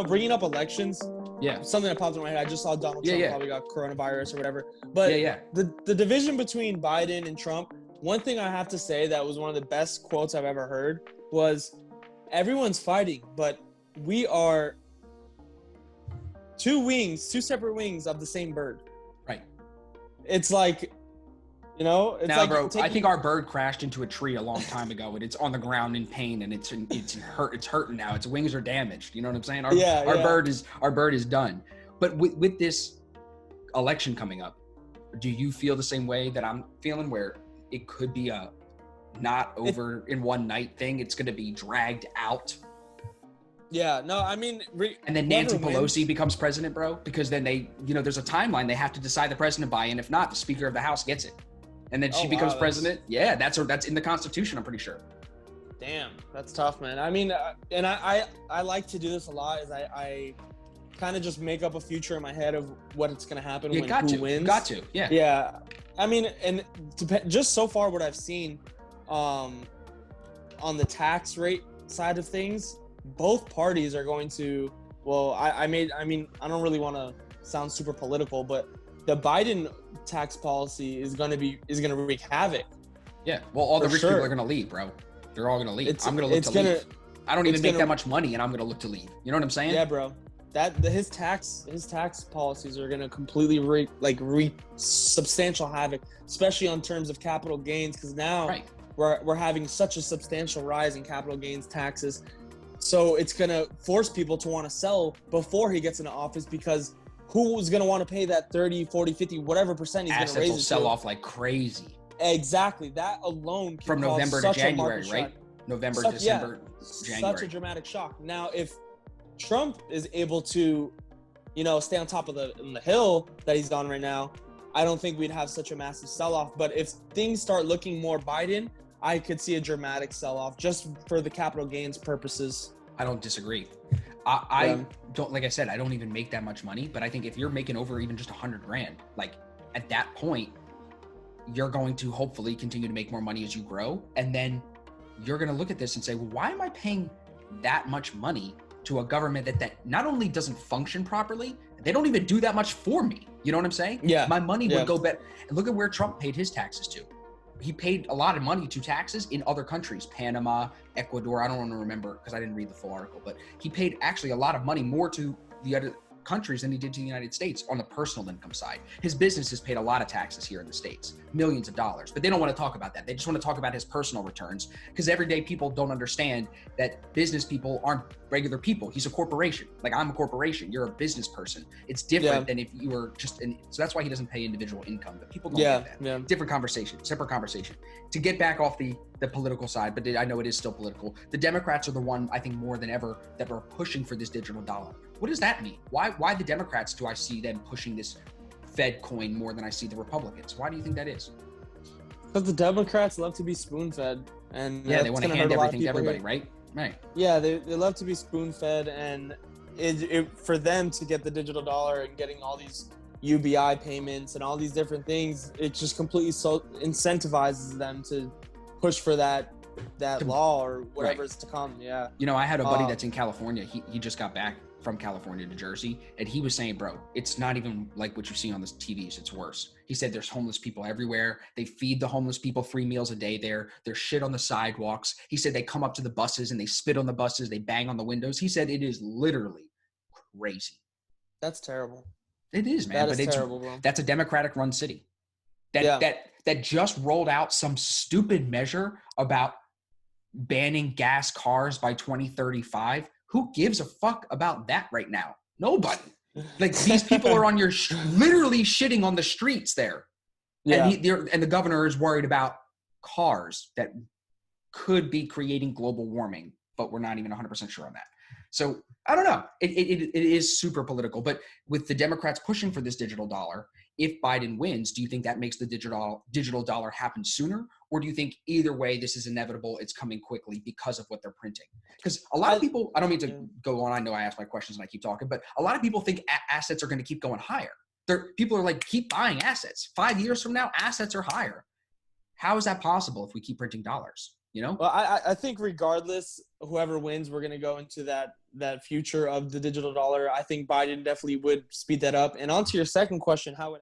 bringing up elections. Yeah. Something that popped in my head. I just saw Donald Trump probably got coronavirus or whatever. But the division between Biden and Trump, one thing I have to say that was one of the best quotes I've ever heard was, everyone's fighting, but we are two separate wings of the same bird. Right. It's like, it's now, like, bro, I think our bird crashed into a tree a long time ago, and it's on the ground in pain, and it's hurting now. Its wings are damaged. You know what I'm saying? Our bird is done. But with this election coming up, do you feel the same way that I'm feeling, where it could be a not over in one night thing? It's going to be dragged out. Yeah, no, I mean, and then Nancy Pelosi becomes president, bro, because then they, there's a timeline. They have to decide the president by, and if not, the Speaker of the House gets it. And then she becomes president. Yeah, that's in the Constitution, I'm pretty sure. Damn, that's tough, man. I mean, and I like to do this a lot, is I kind of just make up a future in my head of what's going to happen when who wins. Got to, yeah. Yeah. I mean, and just so far what I've seen on the tax rate side of things, both parties are going to, I don't really want to sound super political, but the Biden tax policy is going to wreak havoc. Yeah. Well, all the rich people are going to leave, bro. They're all going to leave. I'm going to look to leave. I don't even make that much money, and I'm going to look to leave. You know what I'm saying? Yeah, bro. His tax policies are going to completely wreak substantial havoc, especially on terms of capital gains, because now we're having such a substantial rise in capital gains taxes. So it's going to force people to want to sell before he gets into office, because who's going to want to pay that 30, 40, 50, whatever percent he's going to raise it to? Assets will sell off like crazy. Exactly. That alone can from November to January, right? November, December, January. Such a dramatic shock. Now, if Trump is able to, stay on top of the hill that he's on right now, I don't think we'd have such a massive sell-off. But if things start looking more Biden, I could see a dramatic sell-off just for the capital gains purposes. I don't disagree. I don't, like I said, I don't even make that much money, but I think if you're making over even just $100,000, like at that point, you're going to hopefully continue to make more money as you grow. And then you're going to look at this and say, well, why am I paying that much money to a government that not only doesn't function properly, they don't even do that much for me. You know what I'm saying? Yeah. My money would go better. And look at where Trump paid his taxes to. He paid a lot of money to taxes in other countries, Panama, Ecuador. I don't want to remember because I didn't read the full article, but he paid actually a lot of money more to the other countries than he did to the United States on the personal income side. His business has paid a lot of taxes here in the States, millions of dollars, but they don't want to talk about that. They just want to talk about his personal returns, because everyday people don't understand that business people aren't regular people. He's a corporation. Like, I'm a corporation. You're a business person. It's different than if you were just so that's why he doesn't pay individual income, but people don't get that. Yeah. Different conversation, separate conversation. To get back off the political side, but I know it is still political. The Democrats are the one, I think, more than ever, that are pushing for this digital dollar. What does that mean? Why the Democrats do I see them pushing this Fed coin more than I see the Republicans? Why do you think that is? Because the Democrats love to be spoon-fed, and they want to hand everything to everybody, right? Right. Yeah, they love to be spoon-fed, and for them to get the digital dollar and getting all these UBI payments and all these different things, it just completely incentivizes them to push for that law or whatever is to come. Yeah. I had a buddy that's in California. He just got back from California to Jersey, and he was saying, bro, it's not even like what you see on the TVs. It's worse. He said there's homeless people everywhere. They feed the homeless people 3 meals a day there. There's shit on the sidewalks. He said they come up to the buses and they spit on the buses. They bang on the windows. He said it is literally crazy. That's terrible. It is, man. That is terrible, bro. That's a Democratic run city. That just rolled out some stupid measure about banning gas cars by 2035. Who gives a fuck about that right now? Nobody. Like, these people are on your literally shitting on the streets there. Yeah. And the governor is worried about cars that could be creating global warming, but we're not even 100% sure on that. So I don't know. It is super political, but with the Democrats pushing for this digital dollar, if Biden wins, do you think that makes the digital dollar happen sooner? Or do you think either way, this is inevitable, it's coming quickly because of what they're printing? Because a lot of people, I don't mean to go on, I know I ask my questions and I keep talking, but a lot of people think assets are going to keep going higher. People are like, keep buying assets. 5 years from now, assets are higher. How is that possible if we keep printing dollars? Well, I think regardless, whoever wins, we're going to go into future of the digital dollar. I think Biden definitely would speed that up. And on to your second question, how would